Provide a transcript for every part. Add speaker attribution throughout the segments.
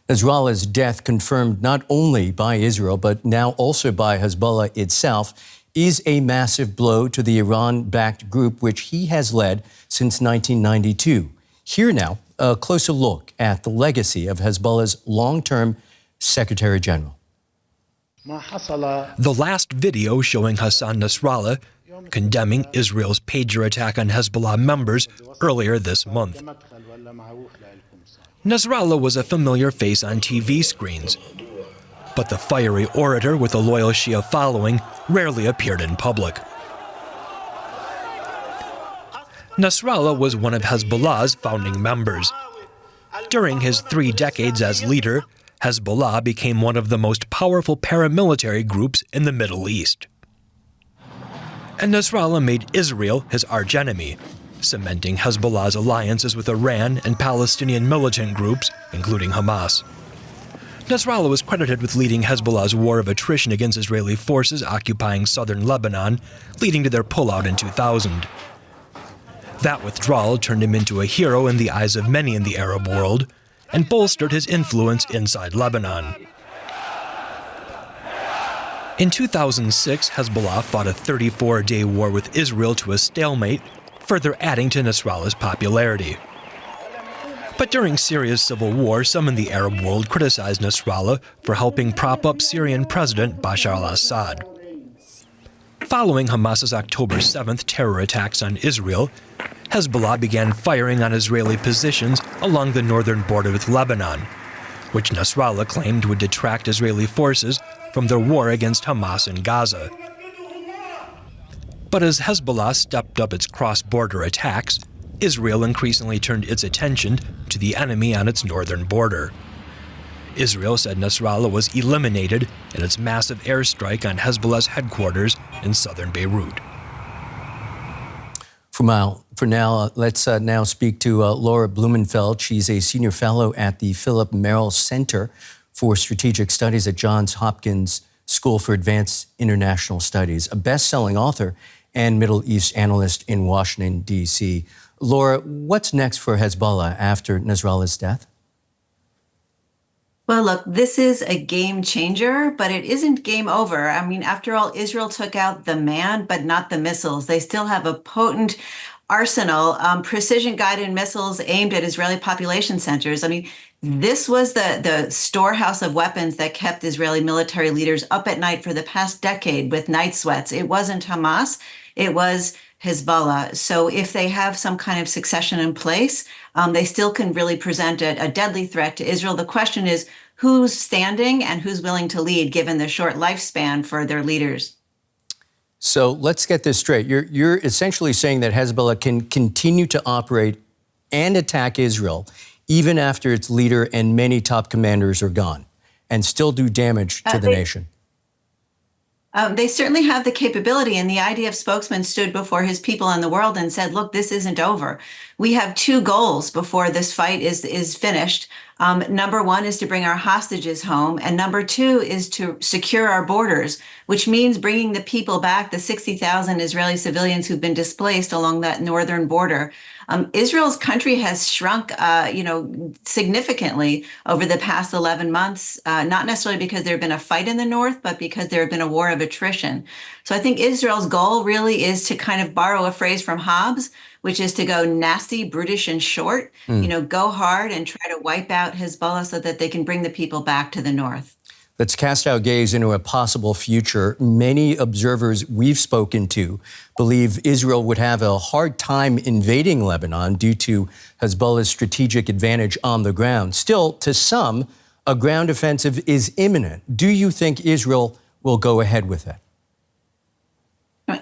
Speaker 1: Nasrallah's death, confirmed not only by Israel, but now also by Hezbollah itself, is a massive blow to the Iran-backed group which he has led since 1992. Here now, a closer look at the legacy of Hezbollah's long-term Secretary General.
Speaker 2: The last video showing Hassan Nasrallah condemning Israel's pager attack on Hezbollah members earlier this month. Nasrallah was a familiar face on TV screens, but the fiery orator with a loyal Shia following rarely appeared in public. Nasrallah was one of Hezbollah's founding members. During his 3 decades as leader, Hezbollah became one of the most powerful paramilitary groups in the Middle East. And Nasrallah made Israel his archenemy, cementing Hezbollah's alliances with Iran and Palestinian militant groups, including Hamas. Nasrallah was credited with leading Hezbollah's war of attrition against Israeli forces occupying southern Lebanon, leading to their pullout in 2000. That withdrawal turned him into a hero in the eyes of many in the Arab world and bolstered his influence inside Lebanon. In 2006, Hezbollah fought a 34-day war with Israel to a stalemate, further adding to Nasrallah's popularity. But during Syria's civil war, some in the Arab world criticized Nasrallah for helping prop up Syrian President Bashar al-Assad. Following Hamas's October 7th terror attacks on Israel, Hezbollah began firing on Israeli positions along the northern border with Lebanon, which Nasrallah claimed would detract Israeli forces from their war against Hamas in Gaza. But as Hezbollah stepped up its cross-border attacks, Israel increasingly turned its attention to the enemy on its northern border. Israel said Nasrallah was eliminated in its massive airstrike on Hezbollah's headquarters in southern Beirut.
Speaker 1: For now, let's now speak to Laura Blumenfeld. She's a senior fellow at the Philip Merrill Center for Strategic Studies at Johns Hopkins School for Advanced International Studies, a best-selling author and Middle East analyst in Washington, D.C. Laura, what's next for Hezbollah after Nasrallah's death?
Speaker 3: Well, look, this is a game changer, but it isn't game over. I mean, after all, Israel took out the man, but not the missiles. They still have a potent arsenal, precision-guided missiles aimed at Israeli population centers. I mean, this was the storehouse of weapons that kept Israeli military leaders up at night for the past decade with night sweats. It wasn't Hamas, it was Hezbollah. So if they have some kind of succession in place, they still can really present a deadly threat to Israel. The question is who's standing and who's willing to lead given the short lifespan for their leaders.
Speaker 1: So let's get this straight. You're essentially saying that Hezbollah can continue to operate and attack Israel even after its leader and many top commanders are gone and still do damage to the nation.
Speaker 3: They certainly have the capability, and the IDF spokesman stood before his people in the world and said, look, this isn't over. We have 2 goals before this fight is finished. Number 1 is to bring our hostages home, and number 2 is to secure our borders, which means bringing the people back, the 60,000 Israeli civilians who've been displaced along that northern border. Israel's country has shrunk, significantly over the past 11 months, not necessarily because there had been a fight in the north, but because there had been a war of attrition. So I think Israel's goal really is to kind of borrow a phrase from Hobbes, which is to go nasty, brutish, and short, go hard and try to wipe out Hezbollah so that they can bring the people back to the north.
Speaker 1: Let's cast our gaze into a possible future. Many observers we've spoken to believe Israel would have a hard time invading Lebanon due to Hezbollah's strategic advantage on the ground. Still, to some, a ground offensive is imminent. Do you think Israel will go ahead with it?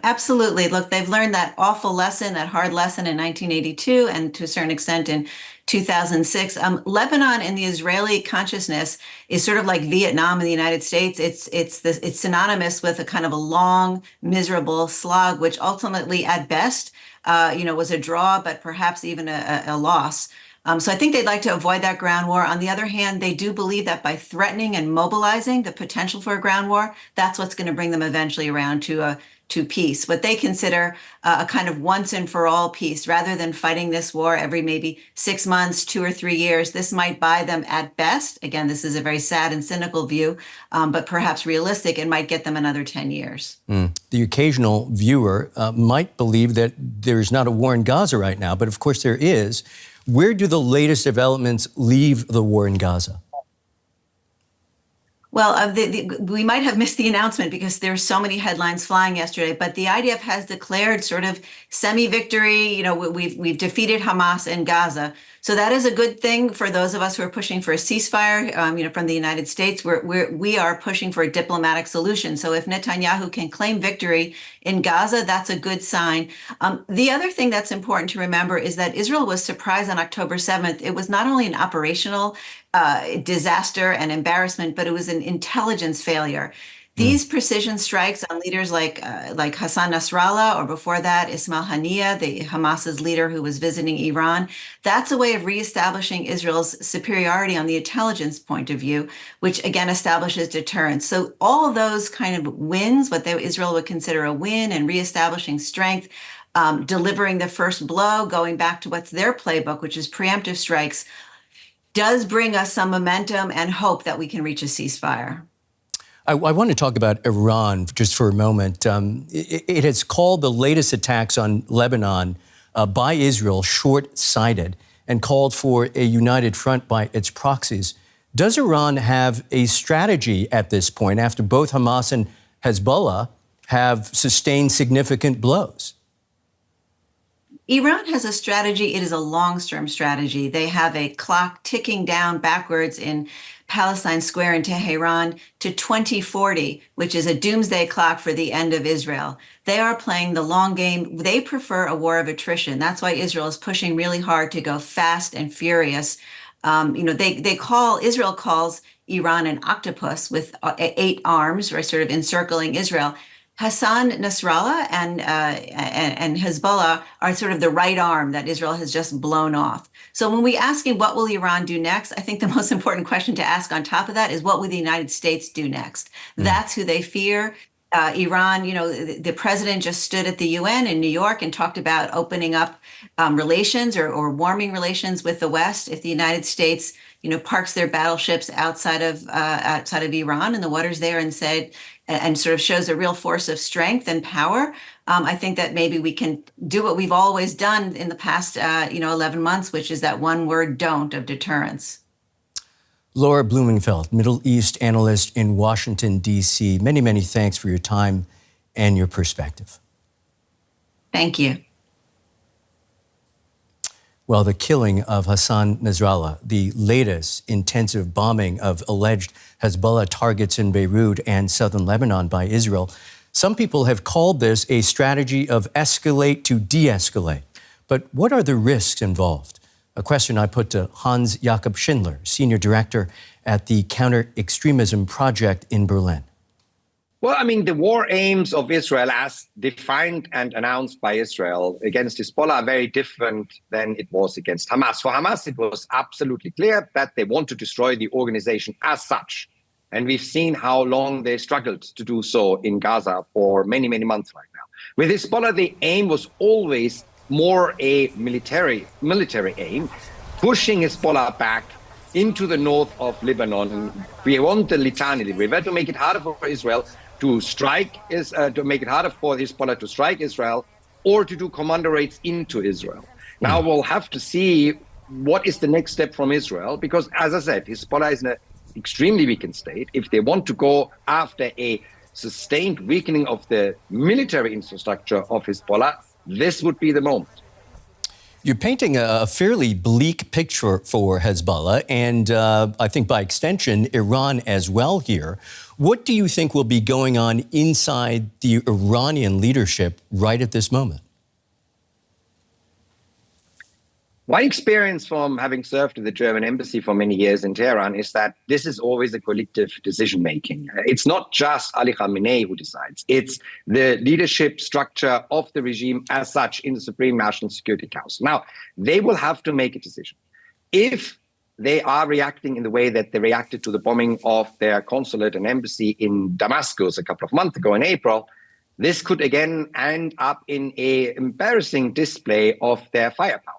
Speaker 3: Absolutely. Look, they've learned that awful lesson, that hard lesson in 1982 and to a certain extent in 2006. Lebanon in the Israeli consciousness is sort of like Vietnam in the United States. It's synonymous with a kind of a long, miserable slog, which ultimately, at best, was a draw, but perhaps even a loss. So I think they'd like to avoid that ground war. On the other hand, they do believe that by threatening and mobilizing the potential for a ground war, that's what's going to bring them eventually around to to peace, what they consider a kind of once and for all peace, rather than fighting this war every maybe 6 months, 2 or 3 years. This might buy them at best. Again, this is a very sad and cynical view, but perhaps realistic. It might get them another 10 years.
Speaker 1: The occasional viewer might believe that there's not a war in Gaza right now, but of course there is. Where do the latest developments leave the war in Gaza?
Speaker 3: Well, we might have missed the announcement because there's so many headlines flying yesterday, but the IDF has declared sort of semi-victory. We've defeated Hamas in Gaza. So that is a good thing for those of us who are pushing for a ceasefire, from the United States. We are pushing for a diplomatic solution. So if Netanyahu can claim victory in Gaza, that's a good sign. The other thing that's important to remember is that Israel was surprised on October 7th. It was not only an operational disaster and embarrassment, but it was an intelligence failure. These precision strikes on leaders like Hassan Nasrallah, or before that, Ismail Haniyeh, the Hamas's leader who was visiting Iran, that's a way of reestablishing Israel's superiority on the intelligence point of view, which again establishes deterrence. So all of those kind of wins, what Israel would consider a win, and reestablishing strength, delivering the first blow, going back to what's their playbook, which is preemptive strikes, does bring us some momentum and hope that we can reach a ceasefire.
Speaker 1: I want to talk about Iran just for a moment. It has called the latest attacks on Lebanon by Israel short-sighted and called for a united front by its proxies. Does Iran have a strategy at this point after both Hamas and Hezbollah have sustained significant blows?
Speaker 3: Iran has a strategy. It is a long-term strategy. They have a clock ticking down backwards in Palestine Square in Tehran to 2040, which is a doomsday clock for the end of Israel. They are playing the long game. They prefer a war of attrition. That's why Israel is pushing really hard to go fast and furious. Israel calls Iran an octopus with 8 arms, right, sort of encircling Israel. Hassan Nasrallah and Hezbollah are sort of the right arm that Israel has just blown off. So when we asking what will Iran do next, I think the most important question to ask on top of that is what will the United States do next? That's who they fear. Iran, the president just stood at the UN in New York and talked about opening up relations or warming relations with the West if the United States, parks their battleships outside of Iran in the waters there and sort of shows a real force of strength and power. I think that maybe we can do what we've always done in the past, 11 months, which is that one word don't of deterrence.
Speaker 1: Laura Blumenfeld, Middle East analyst in Washington, D.C. Many, many thanks for your time and your perspective.
Speaker 3: Thank you.
Speaker 1: Well, the killing of Hassan Nasrallah, the latest intensive bombing of alleged Hezbollah targets in Beirut and southern Lebanon by Israel, some people have called this a strategy of escalate to de-escalate. But what are the risks involved? A question I put to Hans-Jakob Schindler, senior director at the Counter-Extremism Project in Berlin.
Speaker 4: Well, the war aims of Israel, as defined and announced by Israel against Hezbollah, are very different than it was against Hamas. For Hamas, it was absolutely clear that they want to destroy the organization as such. And we've seen how long they struggled to do so in Gaza for many, many months right now. With Hezbollah, the aim was always more a military aim, pushing Hezbollah back into the north of Lebanon, beyond the Litani River, to make it harder for Israel to make it harder for Hezbollah to strike Israel, or to do commando raids into Israel. Now we'll have to see what is the next step from Israel, because, as I said, Hezbollah is in an extremely weakened state. If they want to go after a sustained weakening of the military infrastructure of Hezbollah, this would be the moment.
Speaker 1: You're painting a fairly bleak picture for Hezbollah and I think by extension, Iran as well here. What do you think will be going on inside the Iranian leadership right at this moment?
Speaker 4: My experience from having served in the German embassy for many years in Tehran is that this is always a collective decision-making. It's not just Ali Khamenei who decides. It's the leadership structure of the regime as such in the Supreme National Security Council. Now, they will have to make a decision. If they are reacting in the way that they reacted to the bombing of their consulate and embassy in Damascus a couple of months ago in April, this could again end up in an embarrassing display of their firepower,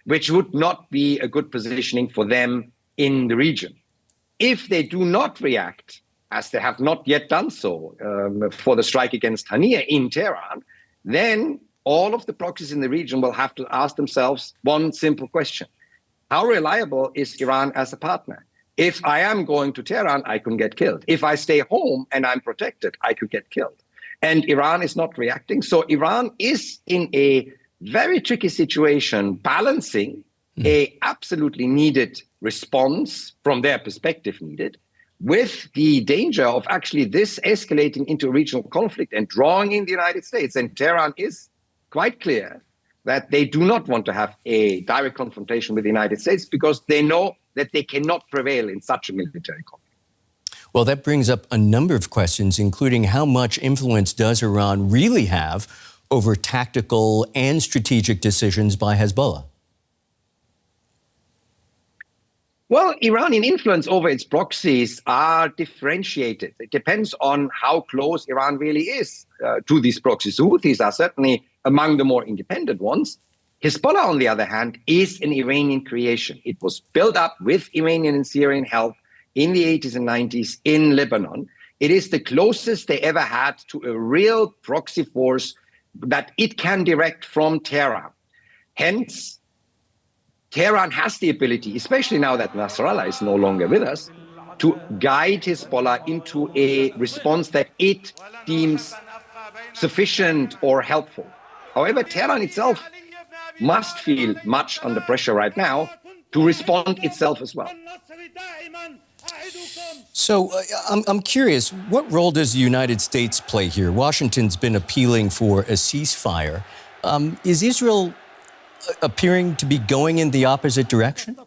Speaker 4: which would not be a good positioning for them in the region. If they do not react, as they have not yet done so for the strike against Haniyeh in Tehran, then all of the proxies in the region will have to ask themselves one simple question. How reliable is Iran as a partner? If I am going to Tehran, I can get killed. If I stay home and I'm protected, I could get killed. And Iran is not reacting. So Iran is in a very tricky situation, balancing a absolutely needed response from their perspective needed, with the danger of actually this escalating into a regional conflict and drawing in the United States. And Tehran is quite clear that they do not want to have a direct confrontation with the United States because they know that they cannot prevail in such a military conflict.
Speaker 1: Well, that brings up a number of questions, including how much influence does Iran really have over tactical and strategic decisions by Hezbollah?
Speaker 4: Well, Iranian influence over its proxies are differentiated. It depends on how close Iran really is to these proxies. Houthis are certainly among the more independent ones. Hezbollah, on the other hand, is an Iranian creation. It was built up with Iranian and Syrian help in the 80s and 90s in Lebanon. It is the closest they ever had to a real proxy force that it can direct from Tehran. Hence, Tehran has the ability, especially now that Nasrallah is no longer with us, to guide Hezbollah into a response that it deems sufficient or helpful. However, Tehran itself must feel much under pressure right now to respond itself as well.
Speaker 1: So I'm curious, what role does the United States play here? Washington's been appealing for a ceasefire. Is Israel appearing to be going in the opposite direction?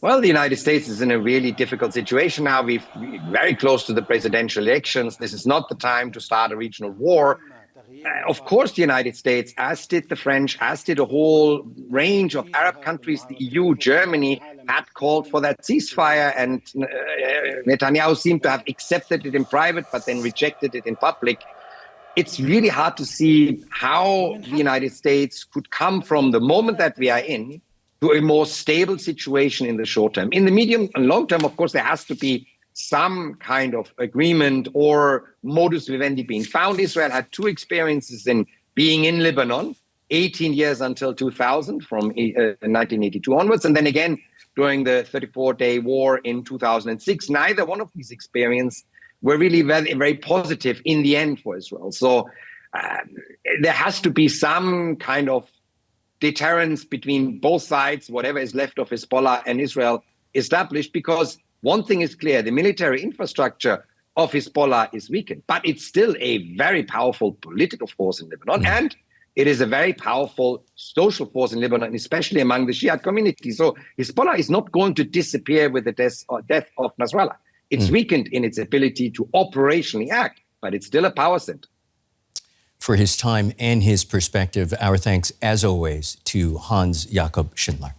Speaker 4: Well, the United States is in a really difficult situation now. We're very close to the presidential elections. This is not the time to start a regional war. Of course, the United States, as did the French, as did a whole range of Arab countries, the EU, Germany, had called for that ceasefire, and Netanyahu seemed to have accepted it in private, but then rejected it in public. It's really hard to see how the United States could come from the moment that we are in to a more stable situation in the short term. In the medium and long term, of course, there has to be some kind of agreement or modus vivendi being found. Israel had two experiences in being in Lebanon, 18 years until 2000, from 1982 onwards, and then again during the 34-day war in 2006. Neither one of these experiences were really very, very positive in the end for Israel. So there has to be some kind of deterrence between both sides, whatever is left of Hezbollah and Israel, established, because one thing is clear: the military infrastructure of Hezbollah is weakened, but it's still a very powerful political force in Lebanon, and it is a very powerful social force in Lebanon, especially among the Shiite community. So Hezbollah is not going to disappear with the death of Nasrallah. It's weakened in its ability to operationally act, but it's still a power center.
Speaker 1: For his time and his perspective, our thanks, as always, to Hans-Jakob Schindler.